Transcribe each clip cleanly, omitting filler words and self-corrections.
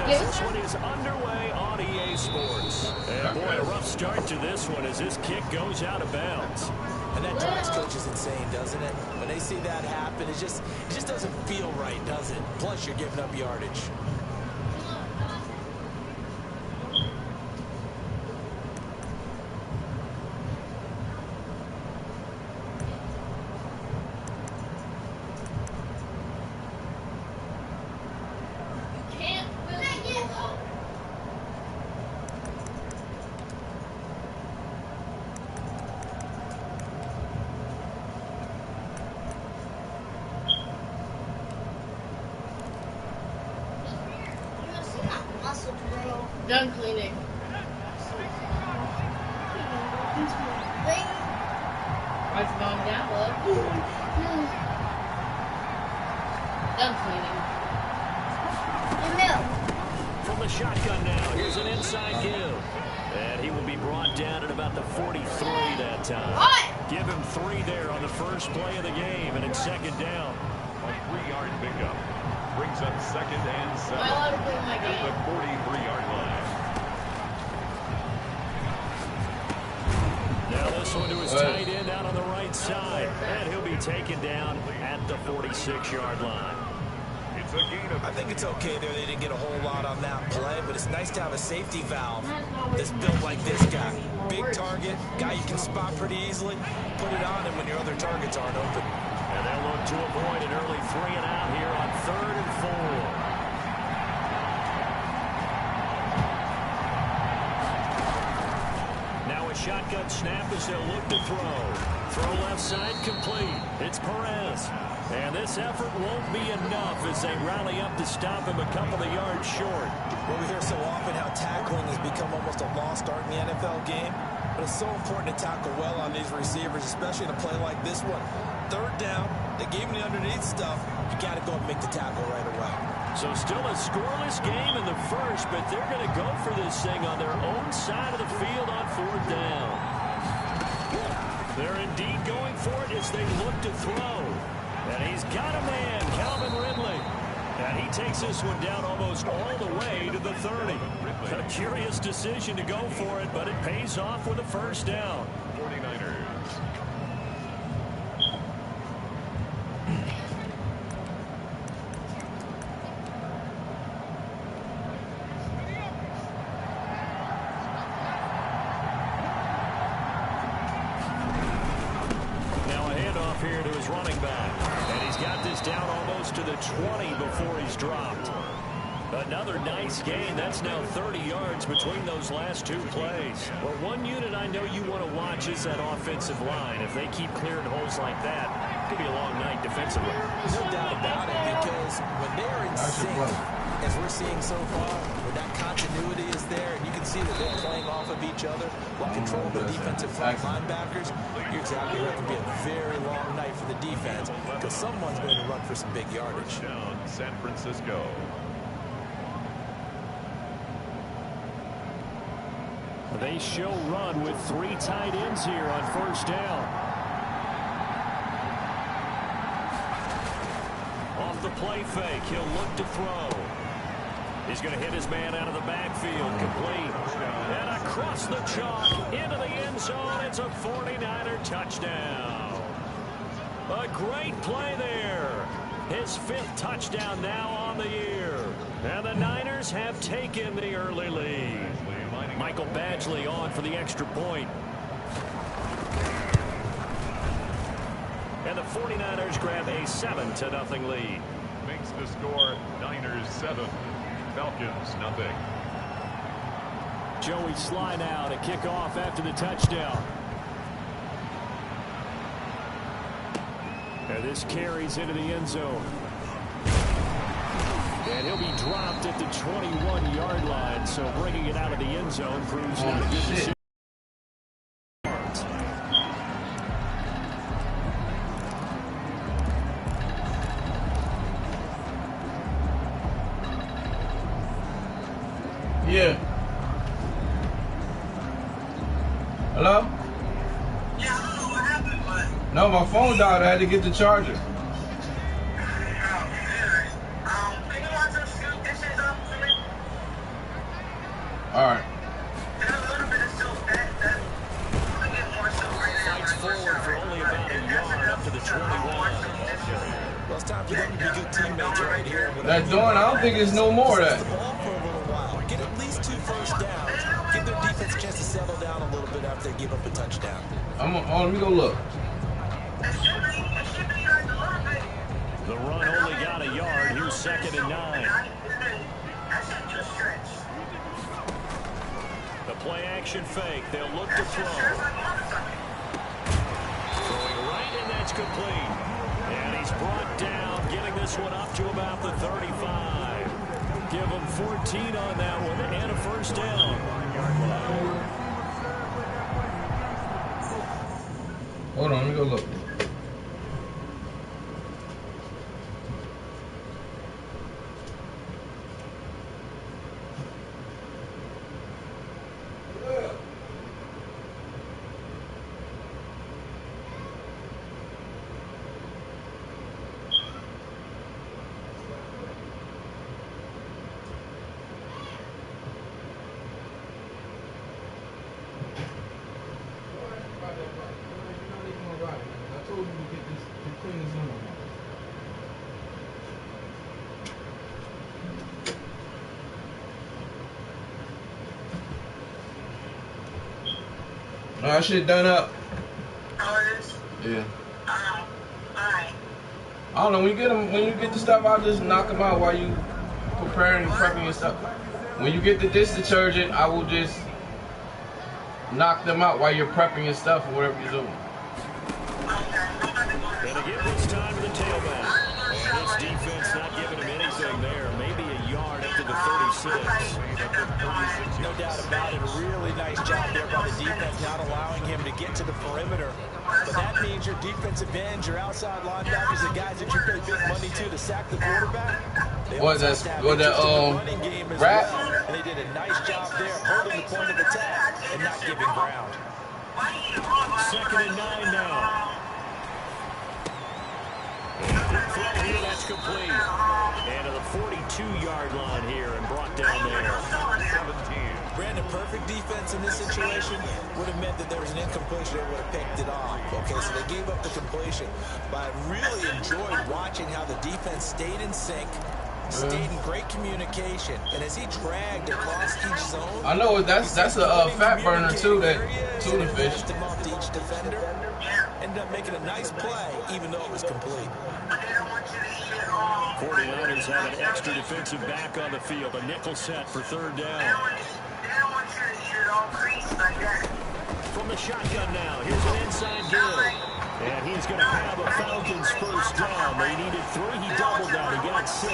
as this one is underway on EA Sports. And boy, a rough start to this one as this kick goes out of bounds. And that drives coaches insane, doesn't it? When they see that happen, it just doesn't feel right, does it? Plus, you're giving up yardage. Done cleaning. Why's it going down, love? Done cleaning. From the shotgun now, here's an inside give. And he will be brought down at about the 43 that time. Give him 3 there on the first play of the game, and it's second down. A 3-yard pickup. Brings up 2nd and 7 at the 43-yard line. Now this one to his tight end out on the right side. And he'll be taken down at the 46-yard line. It's a gain of... I think it's okay there. They didn't get a whole lot on that play, but it's nice to have a safety valve that's built like this guy. Big target, guy you can spot pretty easily. Put it on him when your other targets aren't open. And they'll look to avoid an early 3 and out here on 3rd and 4. Now a shotgun snap as they'll look to throw. Throw left side complete. It's Perez. And this effort won't be enough as they rally up to stop him a couple of yards short. Well, we hear so often how tackling has become almost a lost art in the NFL game. But it's so important to tackle well on these receivers, especially in a play like this one. 3rd down, they gave him the underneath stuff. You got to go and make the tackle right away. So still a scoreless game in the first, but they're going to go for this thing on their own side of the field on 4th down. They're indeed going for it as they look to throw. And he's got a man, Calvin Ridley. And he takes this one down almost all the way to the 30. A curious decision to go for it, but it pays off with a first down. 49ers. Now a handoff here to his running back. And he's got this down almost to the 20 before he's dropped. Another nice gain. That's now 30 yards between those last 2 plays. Well, one unit I know you want to watch is that offensive line. If they keep clearing holes like that, it could be a long night defensively. No doubt about it, because when they're in sync, as we're seeing so far, when that continuity is there, and you can see that they're playing off of each other while controlling the defensive front linebackers, you're exactly right. It could be a very long night for the defense because someone's going to run for some big yardage. Down San Francisco. They show run with 3 tight ends here on 1st down. Off the play fake, he'll look to throw. He's going to hit his man out of the backfield, complete. And across the chalk, into the end zone, it's a 49er touchdown. A great play there. His 5th touchdown now on the year. And the Niners have taken the early lead. Michael Badgley on for the extra point. And the 49ers grab a 7-0 lead. Makes the score Niners 7, Falcons nothing. Joey Sly now to kick off after the touchdown. And this carries into the end zone. And he'll be dropped at the 21-yard line, so bringing it out of the end zone proves not a good decision. Yeah. Hello? Yeah, I don't know what happened, but... No, my phone died. I had to get the charger. All right. Fights forward for only about a yard up to the 21. Well, it's time for them to be good teammates right here. That Dawn, I don't think it's no more of that. The ball for a little while. Get at least 2 first downs. Give their defense a chance to settle down a little bit after they give up a touchdown. Let me go look. The run only got a yard. Here's 2nd and 9. The play action fake. They'll look to throw. Throwing right, and that's complete. And he's brought down, getting this one up to about the 35. Give him 14 on that one and a first down. Hold on, let me go look. That shit done up. Oh, it is? Yeah. Alright. I don't know, when you get the stuff out, just knock them out while you preparing and prepping your stuff. When you get the dish detergent, I will just knock them out while you're prepping your stuff or whatever you're doing. And again, this time to the tailback. And this defense not giving him anything there. Maybe a yard up to the 36. No doubt about it. A really nice job there by the defense, not allowing him to get to the perimeter. But that means your defensive ends, your outside linebackers, the guys that you pay big money to sack the quarterback. What that running game as rap? well. And they did a nice job there, holding the point of attack and not giving ground. 2nd and 9 now. Quick throw here, that's complete. And to the 42-yard line here and brought down there. 17. Brandon, perfect defense in this situation would have meant that there was an incompletion. They would have picked it off. Okay, so they gave up the completion. But I really enjoyed watching how the defense stayed in sync, stayed in great communication, and as he dragged across each zone. I know that's a fat burner too. That tuna fish. Him off to each defender. Ended up making a nice play, even though it was complete. 49ers have an extra defensive back on the field. A nickel set for 3rd down. From the shotgun now, here's an inside give. And he's going to have a Falcons first down. They needed 3. He doubled that. He got 6.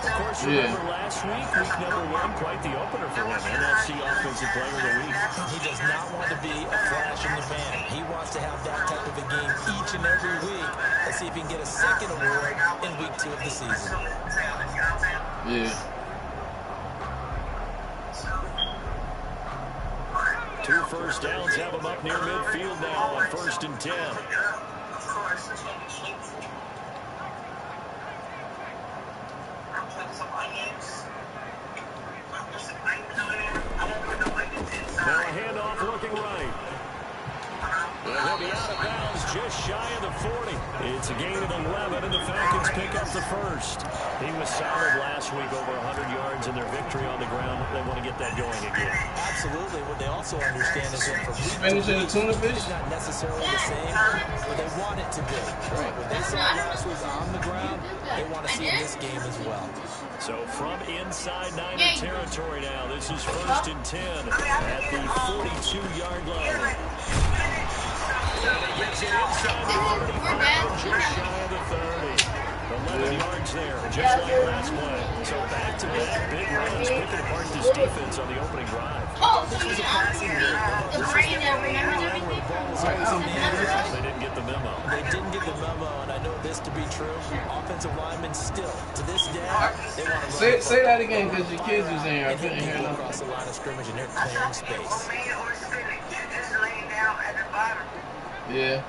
Of course, remember last week number 1, quite the opener for him. NFC Offensive Player of the Week. He does not want to be a flash in the pan. He wants to have that type of a game each and every week. Let's see if he can get a second award in week 2 of the season. Yeah. 2 first downs have him up near midfield now on 1st and 10. Now a handoff looking right. And he'll be out of bounds just shy of the 40. It's a gain of 11, and the Falcons pick up the first. He was solid last week, over 100 yards in their victory on the ground. They want to get that going again. Absolutely. What they also understand is that from week Spinach and the tuna fish? it's not necessarily the same, but they want it to be. Right. What they saw last week on the ground, they want to see in this game as well. So from inside Niner territory now, this is 1st and 10 at the 42-yard line. And he gets it inside the 35, just shy of the 30. 11 yards there, just like last play. So back-to-back big runs, picking apart this defense on the opening drive. Oh, this was a passing game. The brain that remembers everything. They didn't get the memo. They didn't get the memo, and I know this to be true. Offensive linemen still, to this day, they want to Say that again, because your kids was in here. I couldn't hear them. across the line of scrimmage, and they're clearing space. Yeah.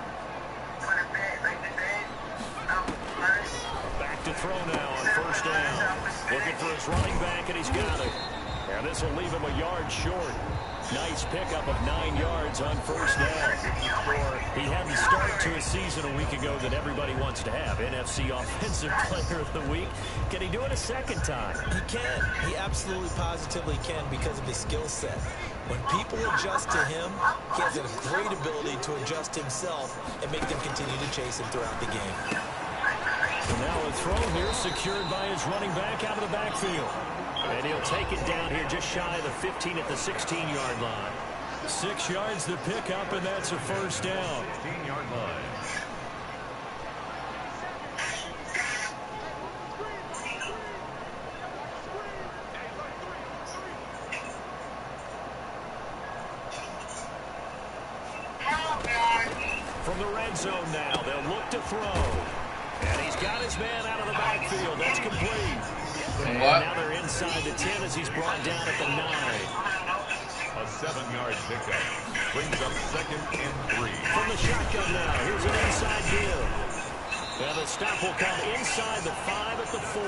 Back to throw now on 1st down. Looking for his running back, and he's got it. And this will leave him a yard short. Nice pickup of 9 yards on first down. He had the start to a season a week ago that everybody wants to have. NFC Offensive Player of the Week. Can he do it a second time? He can. He absolutely positively can because of his skill set. When people adjust to him, he has a great ability to adjust himself and make them continue to chase him throughout the game. So now a throw here secured by his running back out of the backfield. And he'll take it down here just shy of the 15 at the 16-yard line. 6 yards to pick up, and that's a first down. 16-yard line. From the red zone now, they'll look to throw. And he's got his man out of the backfield. That's complete. And now they're inside the 10 as he's brought down at the 9. A 7-yard pickup. Brings up 2nd and 3. From the shotgun now, here's an inside give. And the stop will come inside the 5 at the 4.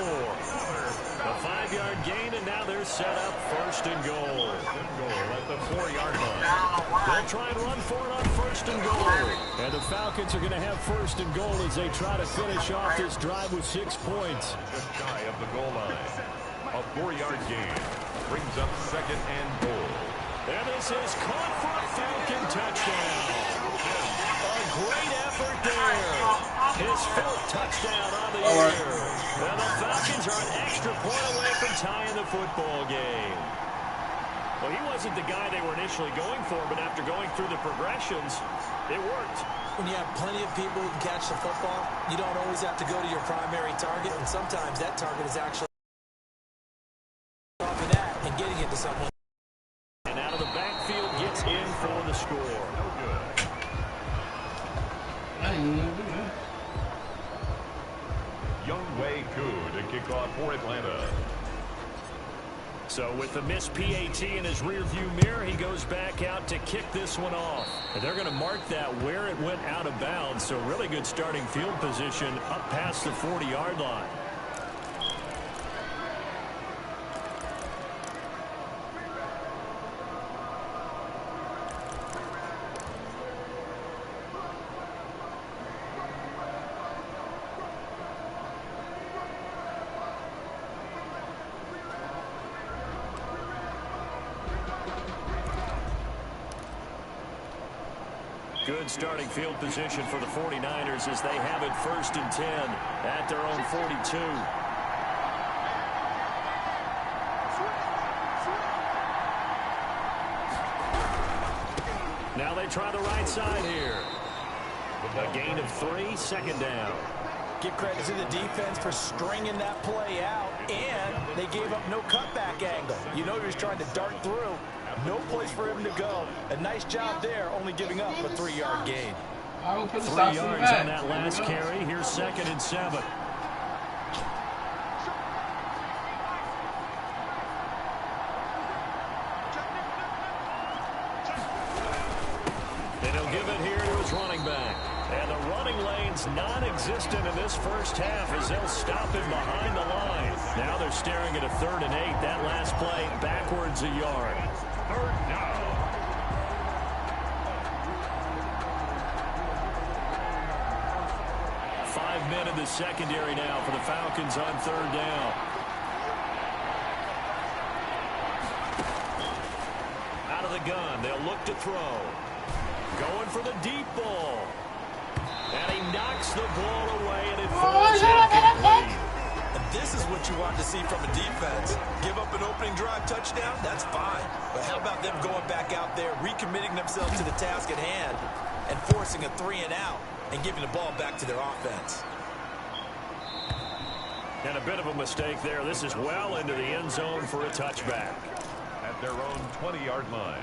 A 5-yard gain, and now they're set up 1st and goal. At the 4-yard line. They'll try and run for it on 1st and goal. And the Falcons are going to have 1st and goal as they try to finish off this drive with 6 points. Just shy of the goal line. A 4-yard gain. Brings up 2nd and goal. And this is caught for a Falcon touchdown. A great effort there. His 4th touchdown on the year. And the Falcons are an extra point away from tying the football game. Well, he wasn't the guy they were initially going for, but after going through the progressions, it worked. When you have plenty of people who can catch the football, you don't always have to go to your primary target, and sometimes that target is actually off of that and getting it to someone. And out of the backfield gets in for the score. No good. Younghoe Koo to kick off for Atlanta. So with the missed PAT in his rearview mirror, he goes back out to kick this one off. And they're going to mark that where it went out of bounds. So really good starting field position up past the 40-yard line. Good starting field position for the 49ers as they have it 1st and 10 at their own 42. Now they try the right side here. A gain of 3, 2nd down. Give credit to the defense for stringing that play out, and they gave up no cutback angle. You know he was trying to dart through. No place for him to go. A nice job there, only giving up a 3-yard gain. 3 yards on that last carry. Here's 2nd and 7. And he'll give it here to his running back. And the running lane's non-existent in this first half as they'll stop him behind the line. Now they're staring at a 3rd and 8. That last play backwards a yard. 3rd down. Men in the secondary now for the Falcons on 3rd down. Out of the gun, they'll look to throw. Going for the deep ball. And he knocks the ball away, and it falls incomplete. And this is what you want to see from a defense. Give up an opening drive touchdown, that's fine. But how about them going back out there, recommitting themselves to the task at hand, and forcing a 3-and-out and giving the ball back to their offense. And a bit of a mistake there. This is well into the end zone for a touchback. At their own 20-yard line.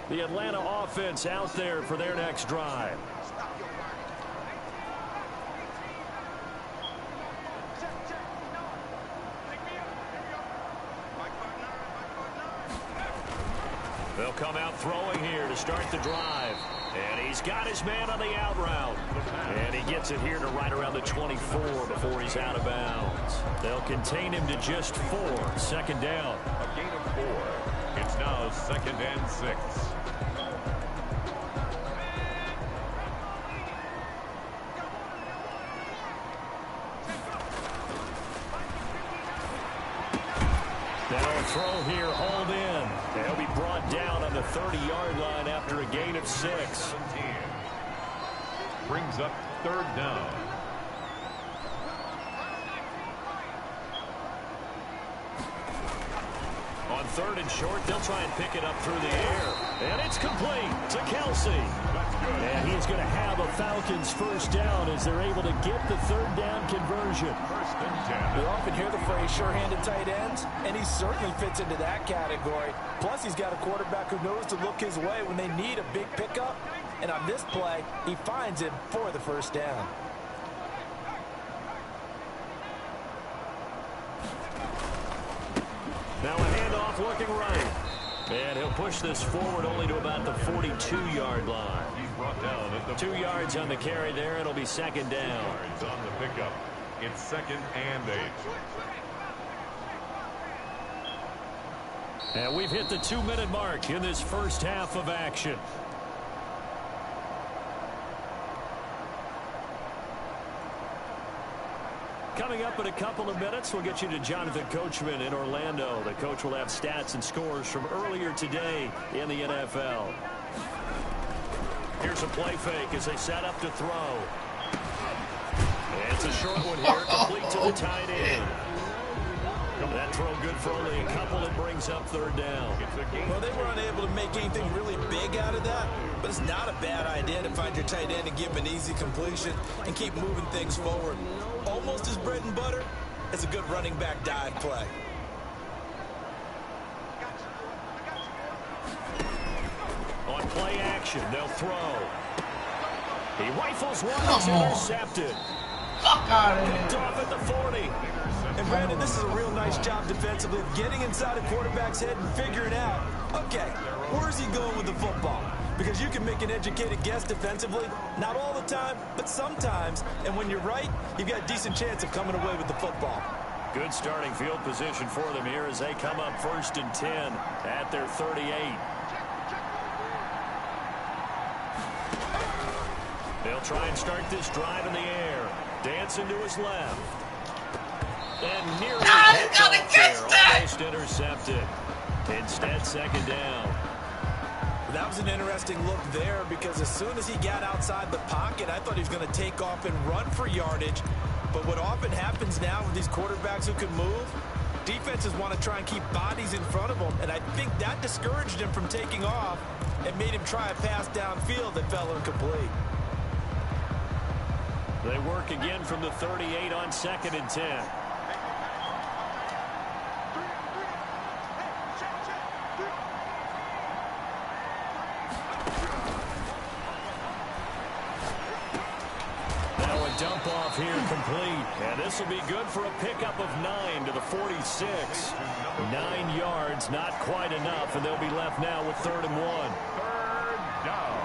The Atlanta offense out there for their next drive. They'll come out throwing here to start the drive. And he's got his man on the out route. And he gets it here to right around the 24 before he's out of bounds. They'll contain him to just 4. Second down. A gain of 4. It's now 2nd and 6. Now a throw here, hauled in. They'll be brought down on the 30-yard line after a gain of 6. 17. Brings up 3rd down. On 3rd and short, they'll try and pick it up through the air. And it's complete to Kelsey. And he's going to have a Falcons first down as they're able to get the 3rd down conversion. 1st and 10. We often hear the phrase sure-handed tight ends, and he certainly fits into that category. Plus, he's got a quarterback who knows to look his way when they need a big pickup. And on this play, he finds him for the first down. Now a handoff looking right. And he'll push this forward only to about the 42-yard line. He's brought down at the 2 yards on the carry there. It'll be 2nd down. yards on the pickup. It's 2nd and 8. And we've hit the 2-minute mark in this first half of action. Coming up in a couple of minutes, we'll get you to Jonathan Coachman in Orlando. The coach will have stats and scores from earlier today in the NFL. Here's a play fake as they set up to throw. And it's a short one here, complete to the tight end. That throw good for only a couple. It brings up 3rd down. Well, they were unable to make anything really big out of that, but it's not a bad idea to find your tight end and give him an easy completion and keep moving things forward. Almost as bread and butter as a good running back dive play. On play action, they'll throw. He rifles one, it's intercepted. Fuck out of Picked here. off at the 40. And Brandon, this is a real nice job defensively of getting inside a quarterback's head and figuring out, okay, where's he going with the football? Because you can make an educated guess defensively, not all the time, but sometimes. And when you're right, you've got a decent chance of coming away with the football. Good starting field position for them here as they come up 1st and 10 at their 38. They'll try and start this drive in the air. Dancing to his left. And nearly picked off there, almost intercepted. Instead, 2nd down. That was an interesting look there because as soon as he got outside the pocket, I thought he was going to take off and run for yardage. But what often happens now with these quarterbacks who can move, defenses want to try and keep bodies in front of them, and I think that discouraged him from taking off and made him try a pass downfield that fell incomplete. They work again from the 38 on 2nd and 10. Dump off here complete. And this will be good for a pickup of 9 to the 46. 9 yards, not quite enough, and they'll be left now with 3rd and 1. 3rd down.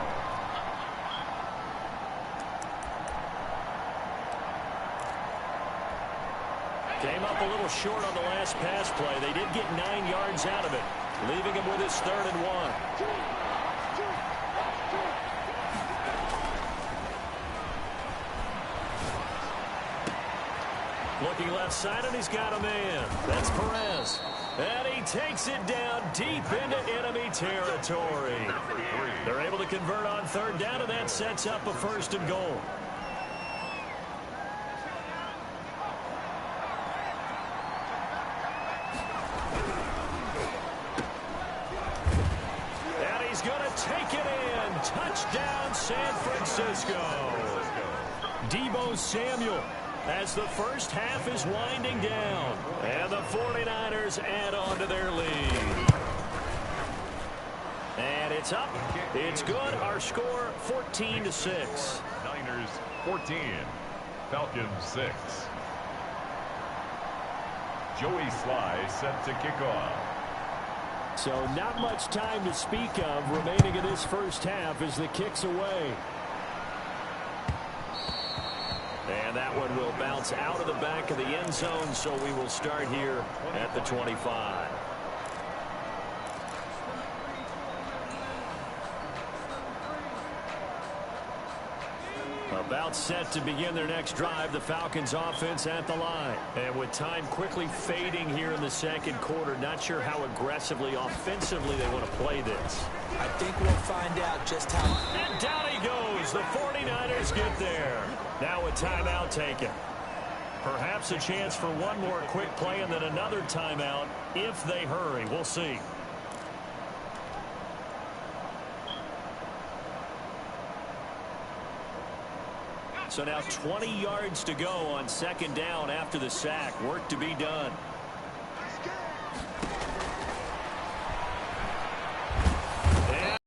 Came up a little short on the last pass play. They did get 9 yards out of it, leaving him with his 3rd and 1. Looking left side, and he's got a man. That's Perez. And he takes it down deep into enemy territory. They're able to convert on 3rd down, and that sets up a 1st and goal. And he's going to take it in. Touchdown, San Francisco. Deebo Samuel, as the first half is winding down, and the 49ers add on to their lead. And it's up. It's good. Our score, 14-6. Niners 14. Falcons 6. Joey Sly set to kick off. So not much time to speak of remaining in this first half as the kick's away. And that one will bounce out of the back of the end zone, so we will start here at the 25. About set to begin their next drive, the Falcons offense at the line. And with time quickly fading here in the second quarter, not sure how aggressively, offensively they want to play this. I think we'll find out just how. And down he goes. The 49ers get there. Now a timeout taken. Perhaps a chance for one more quick play and then another timeout if they hurry. We'll see. So now 20 yards to go on second down after the sack. Work to be done. And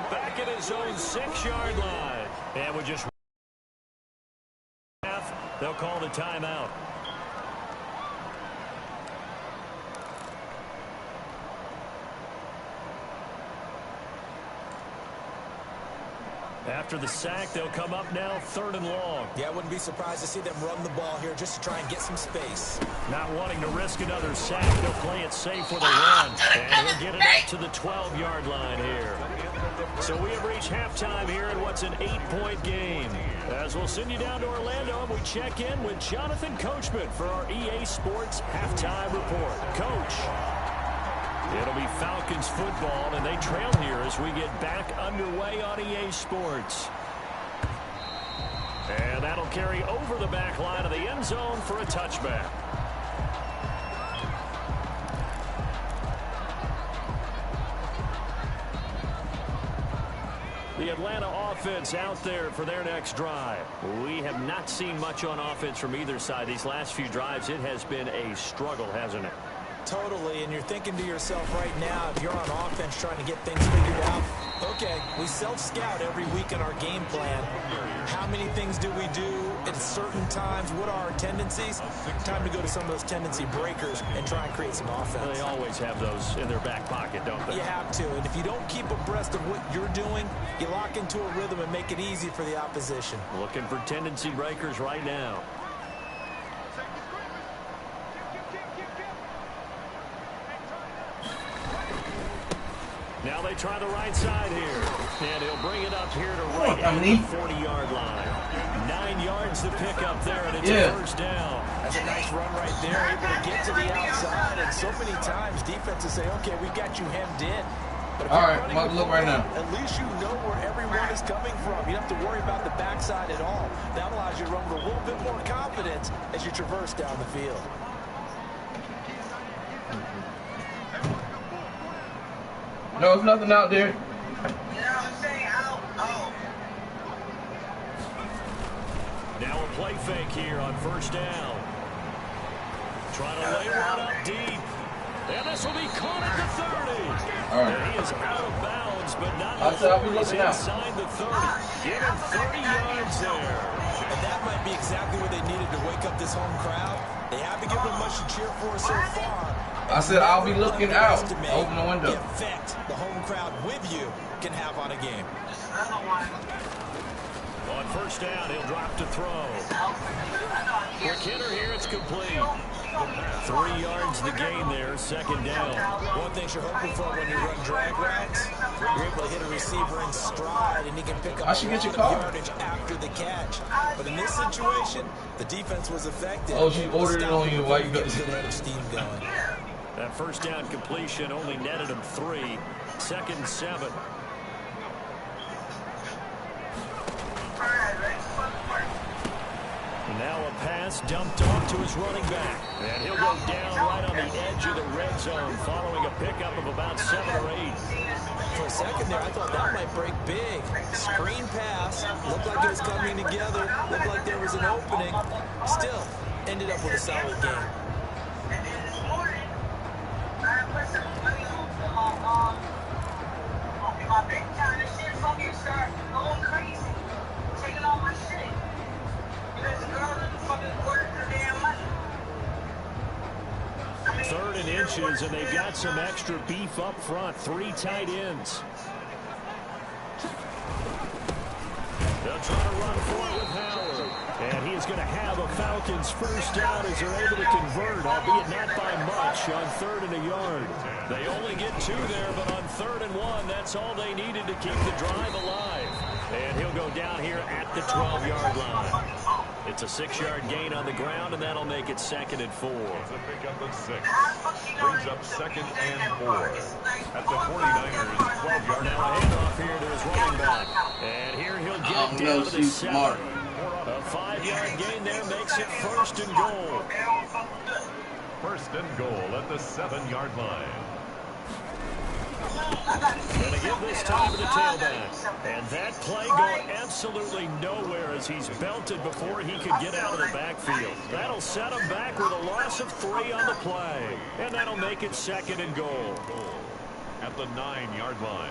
back at his own 6-yard line. And with just half, they'll call the timeout. After the sack, they'll come up now 3rd and long. Yeah, I wouldn't be surprised to see them run the ball here just to try and get some space. Not wanting to risk another sack, they'll play it safe with a run. And he'll get it up to the 12-yard line here. So we have reached halftime here in what's an 8-point game. As we'll send you down to Orlando, and we check in with Jonathan Coachman for our EA Sports Halftime Report. Coach. It'll be Falcons football, and they trail here as we get back underway on EA Sports. And that'll carry over the back line of the end zone for a touchback. The Atlanta offense out there for their next drive. We have not seen much on offense from either side. These last few drives, it has been a struggle, hasn't it? Totally, and you're thinking to yourself right now, if you're on offense trying to get things figured out, okay, we self-scout every week in our game plan. How many things do we do at certain times? What are our tendencies? Time to go to some of those tendency breakers and try and create some offense. They always have those in their back pocket, don't they? You have to, and if you don't keep abreast of what you're doing, you lock into a rhythm and make it easy for the opposition. Looking for tendency breakers right now. Now they try the right side here. And he'll bring it up here to right at the 40-yard line. 9 yards to pick up there, and it's a first down. That's a nice run right there, able to get to the outside. And so many times defenses say, okay, we've got you hemmed in. But all right, I'm about to look right now. At least you know where everyone is coming from. You don't have to worry about the backside at all. That allows you to run with a little bit more confidence as you traverse down the field. No, there's nothing out there. You know what I'm saying? Now a play fake here on first down. Trying to lay one up deep. And this will be caught at the 30. All right. And he is out of bounds, but not I'll be before he's looking out. inside the 30. Give him 30 yards there. And that might be exactly what they needed to wake up this home crowd. They haven't given them much to cheer for so far. I said I'll be looking out. Open the window. The effect the home crowd with you can have on a game. On first down, he'll drop to throw. Quick hitter here, it's complete. 3 yards the gain there, second down. One thing you're hoping for when you run drag routes, you're able to hit a receiver in stride and he can pick up a lot of yardage after the catch. But in this situation, the defense was effective. Oh, she ordered it on you while you got the steam going. That first down completion only netted him 3. 2nd and 7. Now a pass dumped off to his running back. And he'll go down right on the edge of the red zone following a pickup of about 7 or 8. For a second there, I thought that might break big. Screen pass. Looked like it was coming together. Looked like there was an opening. Still, ended up with a solid game. My big time, this shit fucking start going crazy. Taking all my shit. Because the girl didn't fucking order the damn money. 3rd and benches, and they've got some extra beef up front. 3 tight ends. They'll try to run for it with Howard. And he is going to have a Falcons first down as they're able to convert, albeit not by much, on 3rd and a yard. They only get 2 there, but on 3rd and 1, that's all they needed to keep the drive alive. And he'll go down here at the 12-yard line. It's a 6-yard gain on the ground, and that'll make it 2nd and 4. It's a pickup of 6. Brings up 2nd and 4. At the 49ers, 12-yard Now a handoff here to his running back. And here he'll get down to the 7. A 5-yard gain there makes it 1st and goal. 1st and goal at the 7-yard line. Going to give this time to the tailback. And that play going absolutely nowhere as he's belted before he could get out of the backfield. That'll set him back with a loss of 3 on the play. And that'll make it 2nd and goal. At the 9-yard line.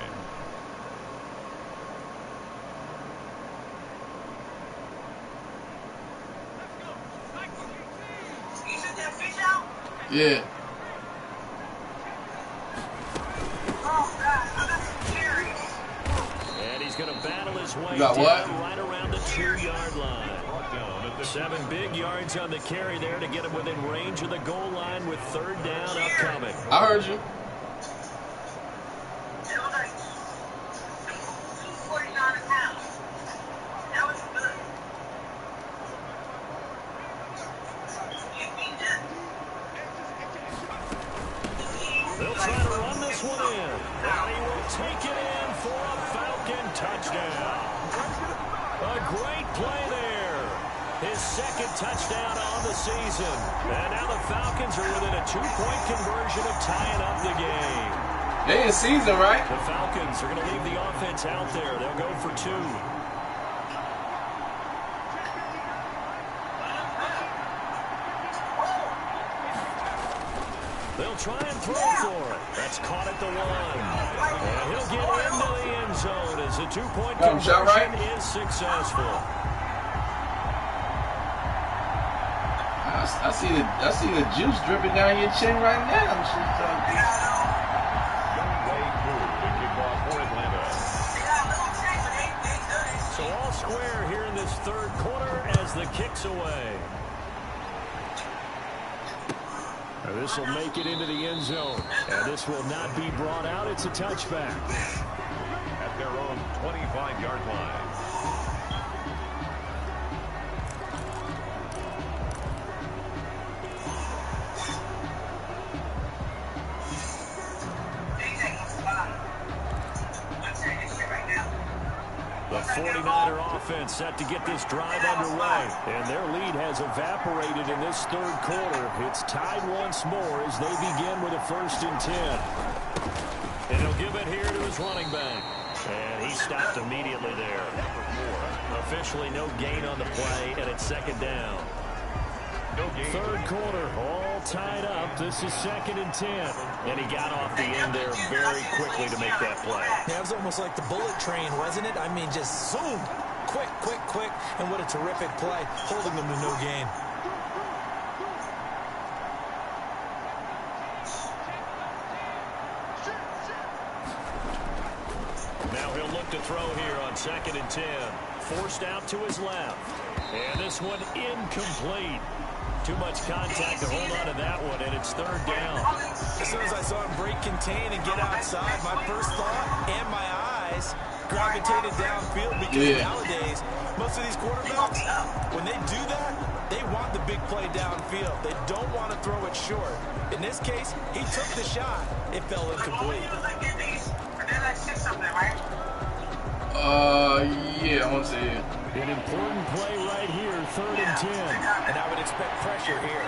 Yeah. And he's going to battle his way down right around the 2-yard line. 7 big yards on the carry there to get him within range of the goal line with 3rd down upcoming. I heard you. They'll try to run this one in. And he will take it in for a Falcon touchdown. A great play there. His 2nd touchdown on the season. And now the Falcons are within a 2-point conversion of tying up the game. They in season, right? The Falcons are going to leave the offense out there. They'll go for 2. They'll try and throw for it. That's caught at the 1. And he'll get into the end zone as a 2-point conversion is successful. I see the juice dripping down your chin right now. So all square here in this 3rd quarter as the kick's away. And this will make it into the end zone. And this will not be brought out. It's a touchback. At their own 25-yard line. The 49er offense set to get this drive underway. And their lead has evaporated in this 3rd quarter. It's tied once more as they begin with a 1st and 10. And he'll give it here to his running back. And he stopped immediately there. Officially no gain on the play, and it's 2nd down. No gain. 3rd quarter, all tied up. This is 2nd and 10. And he got off the end there very quickly to make that play. Yeah, it was almost like the bullet train, wasn't it? I mean, just zoom. Quick, quick, quick. And what a terrific play, holding them to no gain. Now he'll look to throw here on 2nd and 10. Forced out to his left. And this one incomplete. Too much contact to hold on to that one, and it's 3rd down. As soon as I saw him break contain and get outside, my first thought and my eyes gravitated downfield because nowadays, most of these quarterbacks, when they do that, they want the big play downfield. They don't want to throw it short. In this case, he took the shot. It fell incomplete. Yeah, I want to say it. An important play right here, 3rd and 10. And I would expect pressure here.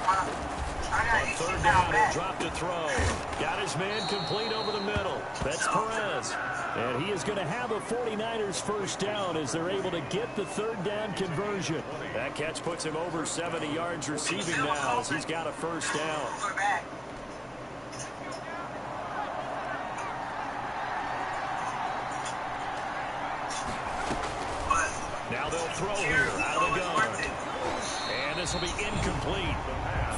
On 3rd down, he'll drop to throw. Got his man complete over the middle. That's Perez. And he is going to have a 49ers first down as they're able to get the 3rd down conversion. That catch puts him over 70 yards receiving now as he's got a first down. Now they'll throw here out of the gun. And this will be incomplete.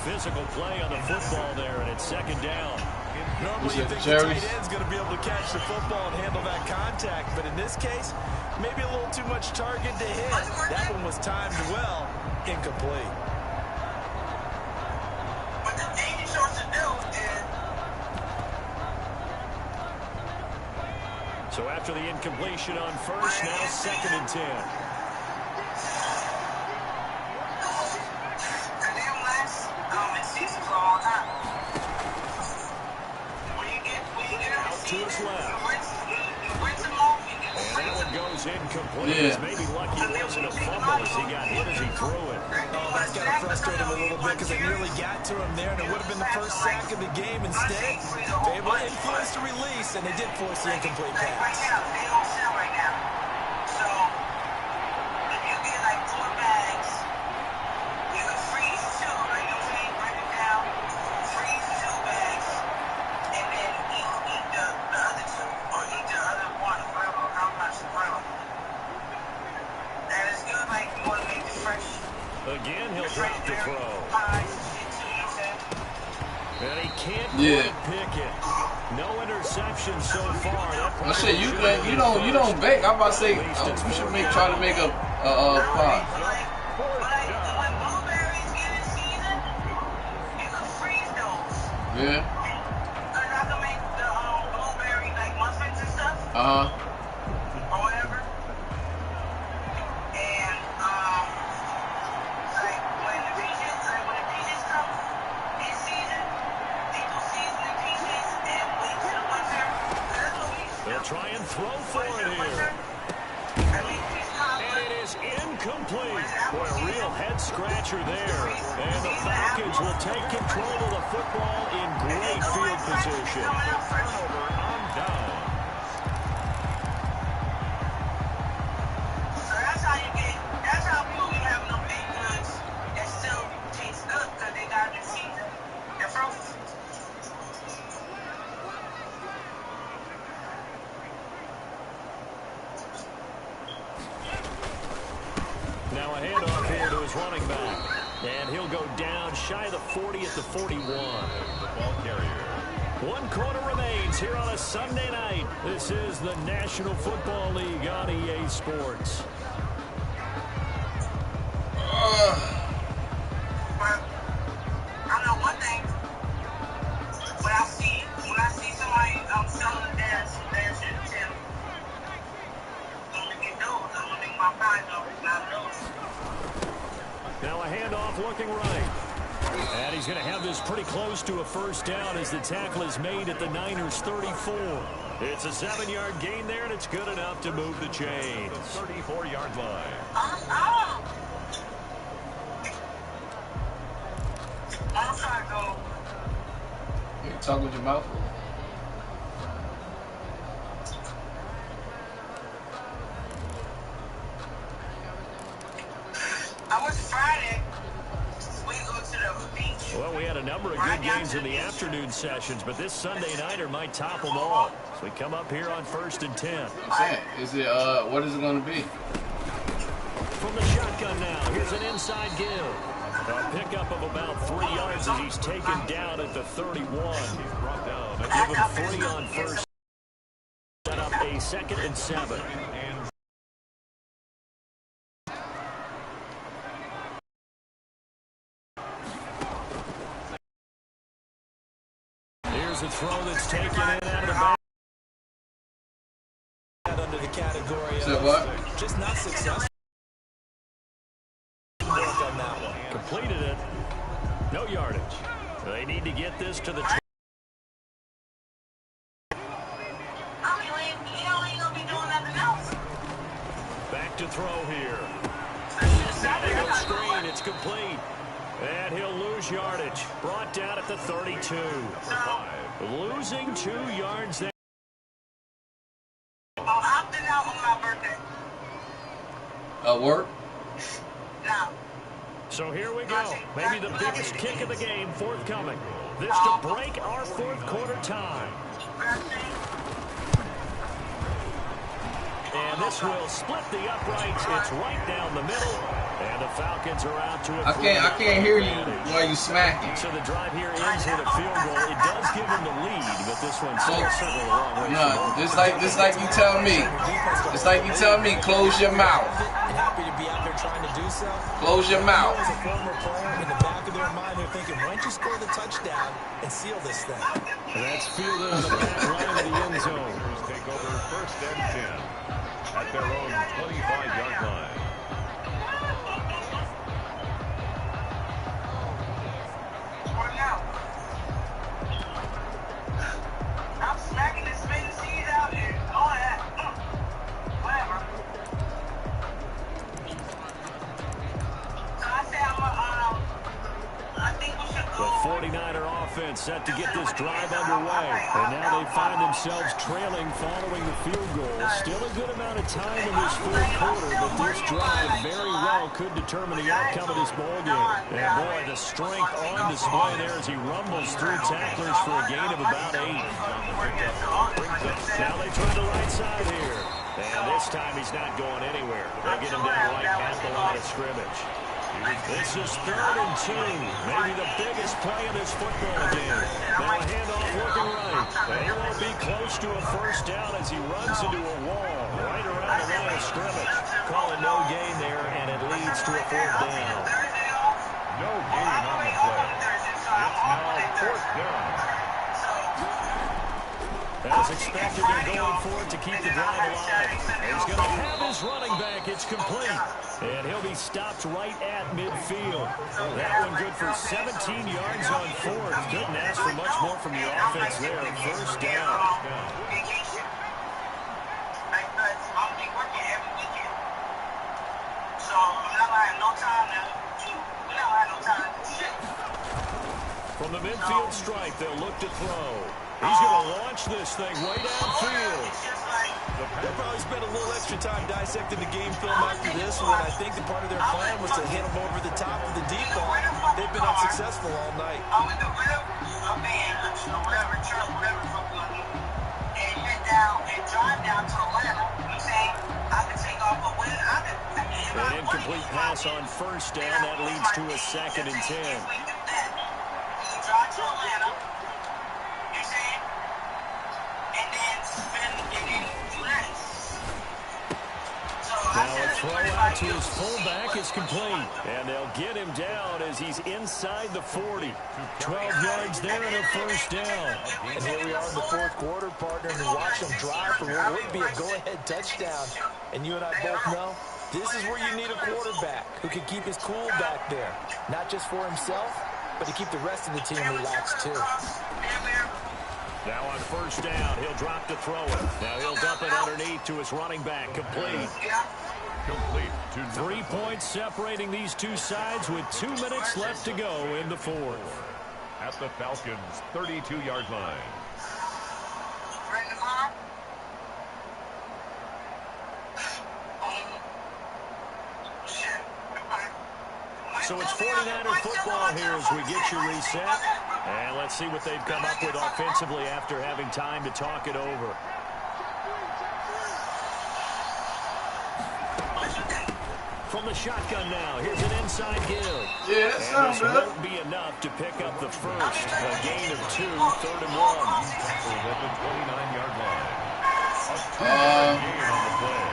Physical play on the football there, and it's second down. Normally you think the tight end's going to be able to catch the football and handle that contact, but in this case, maybe a little too much target to hit. That one was timed well, incomplete. But the thing you're supposed to do is... So after the incompletion on first, now second and 10. To his left. And that one goes incomplete. Yeah. Maybe lucky it wasn't a fumble as he got hit as he threw it. Oh, that's got to frustrate him a little bit because they nearly got to him there, and it would have been the first sack of the game. Instead, they were able to influence the release, and they did force the incomplete pass. They don't sell right now. So, if you get like 4 bags, you can freeze 2, right? You know what I'm saying? Break it down, freeze 2 bags, and then eat the other 2, or eat the other 1, whatever, how much, whatever. That is good, like, you want to make it fresh. Again, he'll drop the throw. And he can't quite pick it. No interception so far. I said you don't bake. I'm about to say we should try to make a pot. When blueberries get in season, you can freeze those. Yeah. Cause I can make the blueberry like muffins and stuff. Or whatever. And like when the peaches come in season, they do season the peaches and wait till the winter. That's what we used to do. They'll try and throw for it here. And it is incomplete. Boy, a real head scratcher there. And the Falcons will take control of the football in great field position. Turnover on down. So that's how people be having them baked goods that still taste good because they got the season. They're frozen. Now a handoff here to his running back. And he'll go down shy of the 40 at the 41. The ball carrier. 1 quarter remains here on a Sunday night. This is the National Football League on EA Sports. But I know one thing. When I see somebody selling their shit to them, I'm gonna get those. I'm gonna make my $5 out of those. Now a handoff looking right. And he's going to have this pretty close to a first down as the tackle is made at the Niners' 34. It's a 7-yard gain there, and it's good enough to move the chains. The 34-yard line. I'm trying to go. You talk with your mouth. I was Friday. We go to the beach. Well, we had a number of good games in the afternoon sessions, but this Sunday nighter might top them all. So we come up here on 1st and 10. I'm saying, is it what is it going to be? From the shotgun now, here's an inside give. A pickup of about 3 yards as he's taken down at the 31. He's brought down. Give him 3 on first. Set up a 2nd and 7. Here's a throw that's taken in out of the back. Under the category So what? Just not successful. Work on that one. Completed it. No yardage. They need to get this to the... Back to throw here. Now they go screen. It's complete. And he'll lose yardage. Brought down at the 32. Losing 2 yards there. I'm opting out on my birthday. Work? No. So here we go. Maybe the biggest kick of the game forthcoming. This to break our 4th quarter tie. And And this will split the uprights. It's right down the middle. And the Falcons are out to a I can't hear you while you smacking. So the drive here ends with a field goal. It does give them the lead, but this one's still certainly a long way. No, just like you tell me. Just like you tell me, close your mouth. And happy to be out there trying to do so. Close your mouth. As a former player, in the back of their mind, they're thinking, why don't you score the touchdown and seal this thing? And that's fielded on the back line of the end zone. Take over first and 10 at their own 25-yard line. I'm smacking the spin seeds out there. All that. Whatever. So I say I think we should The go. 49er offense set to get this drive underway. And now they find themselves trailing following the field goal. Still a good amount of time in this fourth quarter, but this drive very well could determine the outcome of this ball game. And boy, the strength on display there as he rumbles through tacklers for a gain of about 8. Now they try the right side here. And this time he's not going anywhere. They get him down right at the line of scrimmage. This is 3rd and 2. Maybe the biggest play of this football game. Now a handoff looking right. And he won't be close to a first down as he runs into a wall right around the line of scrimmage. Calling no gain there, and it leads to a 4th down. No gain on the play. It's now 4th down. As expected, they're going for it to keep the drive alive. He's going to have his running back. It's complete. And he'll be stopped right at midfield. That one good for 17 yards on 4th. Couldn't ask for much more from the offense there. First down. From the midfield stripe, they'll look to throw. He's going to launch this thing way downfield. They'll probably spend a little extra time dissecting the game film after this, when I think the part of their plan was to hit them over the top of the deep ball. They've been unsuccessful all night. An incomplete pass on first down. That leads to a 2nd and 10. Now a throw out to his fullback is complete. And they'll get him down as he's inside the 40. 12 yards there and a first down. And here we are in the fourth quarter, partner, and watch them drive for what would be a go-ahead touchdown. And you and I both know this is where you need a quarterback who can keep his cool back there. Not just for himself, but to keep the rest of the team relaxed too. Now on first down, he'll drop to throw it. Now he'll dump it underneath to his running back. Complete. Complete to 3 points separating these two sides with 2 minutes left to go in the fourth. at the Falcons' 32-yard line. So it's 49er football here as we get you reset. And let's see what they've come up with offensively after having time to talk it over. From the shotgun now, here's an inside give. Yeah, that sounds this good. won't be enough to pick up the first. A gain of 2, 3rd and 1. Tackled at the 29-yard line. A 2-yard gain on the play.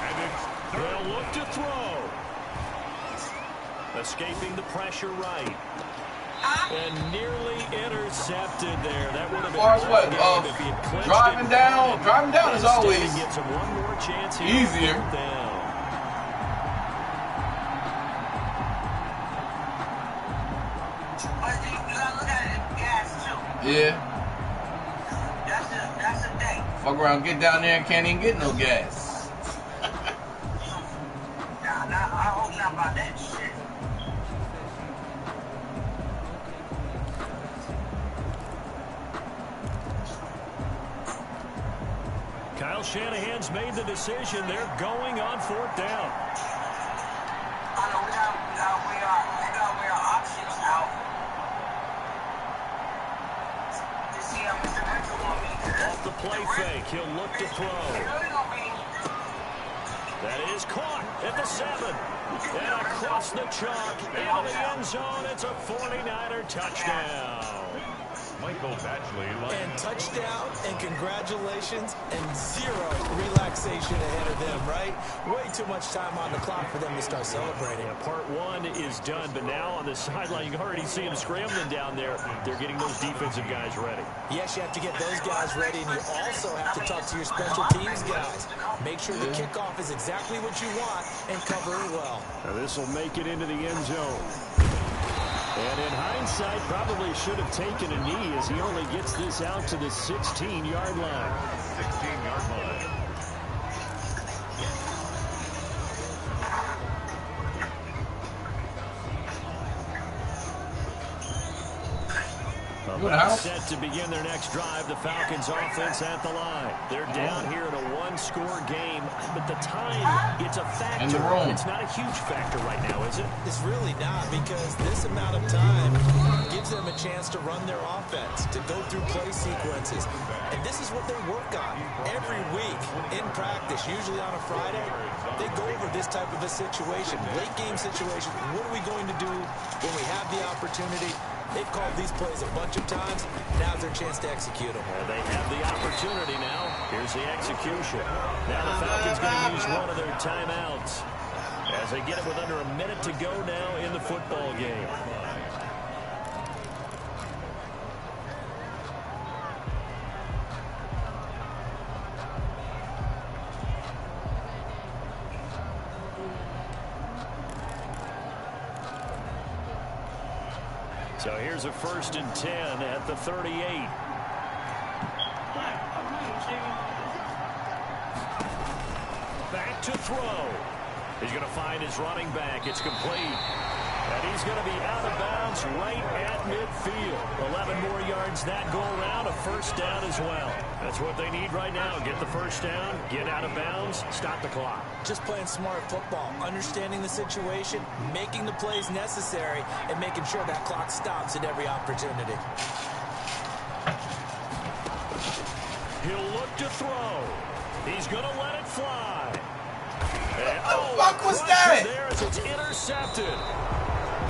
And it's They'll look to throw. Escaping the pressure right. And nearly intercepted there. That would have been As far as what, if he had clinched driving it. down is always Instead, he gets him one more chance here. easier. Down. Yeah. That's a thing. Fuck around, get down there and can't even get no gas. Nah, I hope not about that shit. Kyle Shanahan's made the decision. They're going on 4th down. I know we gotta weigh our options out to see how Mr. Mitchell gonna be. Off the play fake, he'll look to throw. at the 7. And across the chalk into the end zone. It's a 49er touchdown. Michael Batchley. And touchdown, and congratulations, and zero relaxation ahead of them, right? Way too much time on the clock for them to start celebrating. Yeah, part 1 is done, but now on the sideline, you can already see them scrambling down there. They're getting those defensive guys ready. Yes, you have to get those guys ready, and you also have to talk to your special teams guys. Make sure the kickoff is exactly what you want and cover it well. Now this will make it into the end zone. And in hindsight, probably should have taken a knee as he only gets this out to the 16-yard line. 16-yard line. Set to begin their next drive, the Falcons offense at the line. They're down here in a one-score game, but the time, it's a factor. It's not a huge factor right now, is it? It's really not, because this amount of time gives them a chance to run their offense, to go through play sequences. And this is what they work on every week in practice, usually on a Friday. They go over this type of a situation, late game situation. What are we going to do when we have the opportunity? They've called these plays a bunch of times. Now's their chance to execute them. Well, they have the opportunity now. Here's the execution. Now the Falcons going to use one of their timeouts as they get it with under a minute to go now in the football game. So here's a 1st and 10 at the 38. Back to throw. He's going to find his running back. It's complete. And he's going to be out of bounds right at midfield. 11 more yards that go around, a 1st down as well. That's what they need right now. Get the 1st down, get out of bounds, stop the clock. Just playing smart football, understanding the situation, making the plays necessary, and making sure that clock stops at every opportunity. He'll look to throw. He's going to let it fly. And, what the fuck was that? There as it's intercepted.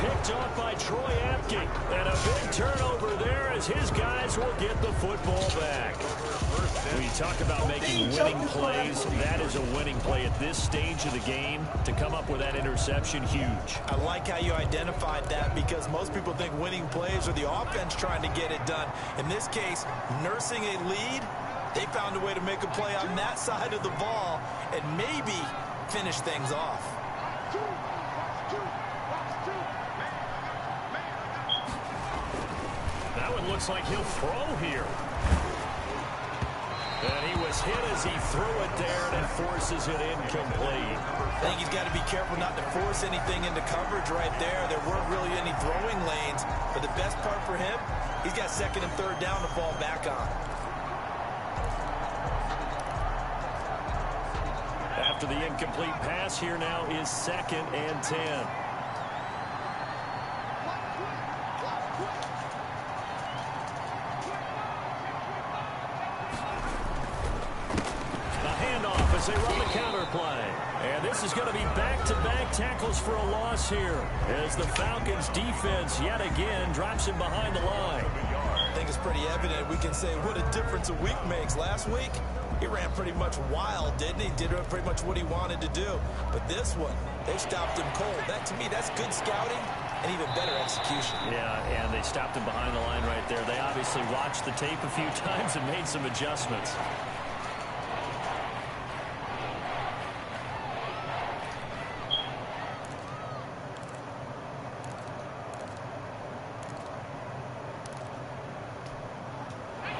Picked off by Troy Apke. And a big turnover there as his guys will get the football back. When you talk about making winning plays, that is a winning play at this stage of the game. To come up with that interception, huge. I like how you identified that, because most people think winning plays are the offense trying to get it done. In this case, nursing a lead, they found a way to make a play on that side of the ball and maybe finish things off. That one looks like he'll throw here. And he was hit as he threw it there, and it forces it incomplete. I think he's got to be careful not to force anything into coverage right there. There weren't really any throwing lanes, but the best part for him, he's got 2nd and 3rd down to fall back on. After the incomplete pass, here now is 2nd and 10. As they run the counter play. And this is going to be back-to-back tackles for a loss here as the Falcons defense yet again drops him behind the line. I think it's pretty evident. We can say what a difference a week makes. Last week, he ran pretty much wild, didn't he? Did pretty much what he wanted to do. But this one, they stopped him cold. That, to me, that's good scouting and even better execution. Yeah, and they stopped him behind the line right there. They obviously watched the tape a few times and made some adjustments.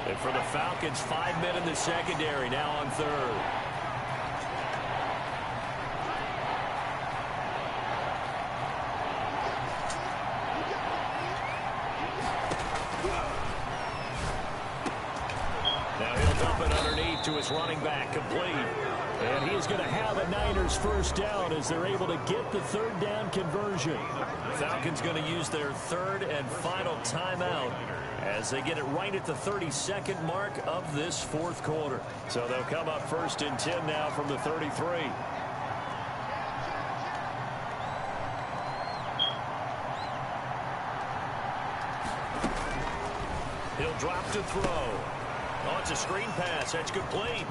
And for the Falcons, 5 men in the secondary, now on 3rd. Now he'll dump it underneath to his running back, complete. And he is going to have a Niners 1st down as they're able to get the 3rd down conversion. Falcons going to use their 3rd and final timeout as they get it right at the 32nd mark of this 4th quarter. So they'll come up 1st and 10 now from the 33. drop to throw. Oh, it's a screen pass. That's complete.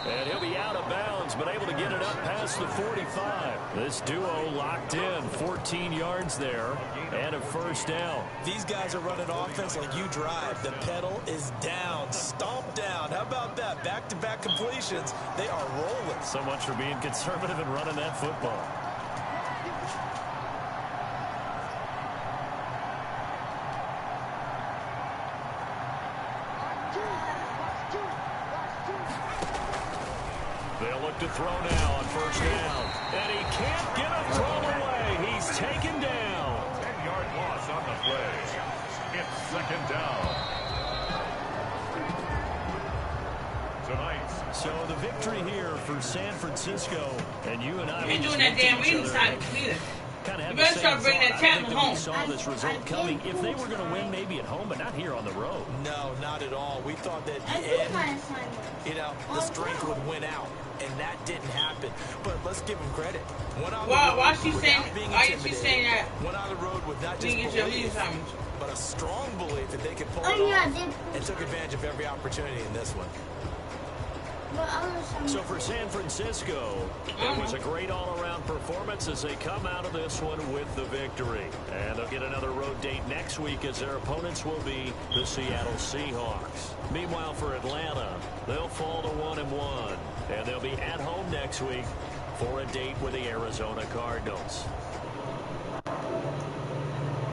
And he'll be out of bounds, but able to get it up past the 45. This duo locked in, 14 yards there, and a first down. These guys are running offense like you drive. The pedal is down, stomp down. How about that? Back-to-back completions. They are rolling. So much for being conservative and running that football. They'll look to throw now on first down. And he can't get a throw away. He's taken down. 10-yard loss on the play. It's second down. Tonight. So the victory here for San Francisco. And you and I Ain't doing that damn reading side either. You better start bringing that tablet home. We saw this result coming if they were going to win maybe at home, but not here on the road. No, not at all. We thought that the strength would win out, and that didn't happen. But let's give them credit. Why is she saying that? Went on the road with not just belief, but a strong belief that they could pull it off, and took advantage of every opportunity in this one. So for San Francisco, it was a great all-around performance as they come out of this one with the victory. And they'll get another road date next week as their opponents will be the Seattle Seahawks. Meanwhile, for Atlanta, they'll fall to 1-1. And they'll be at home next week for a date with the Arizona Cardinals.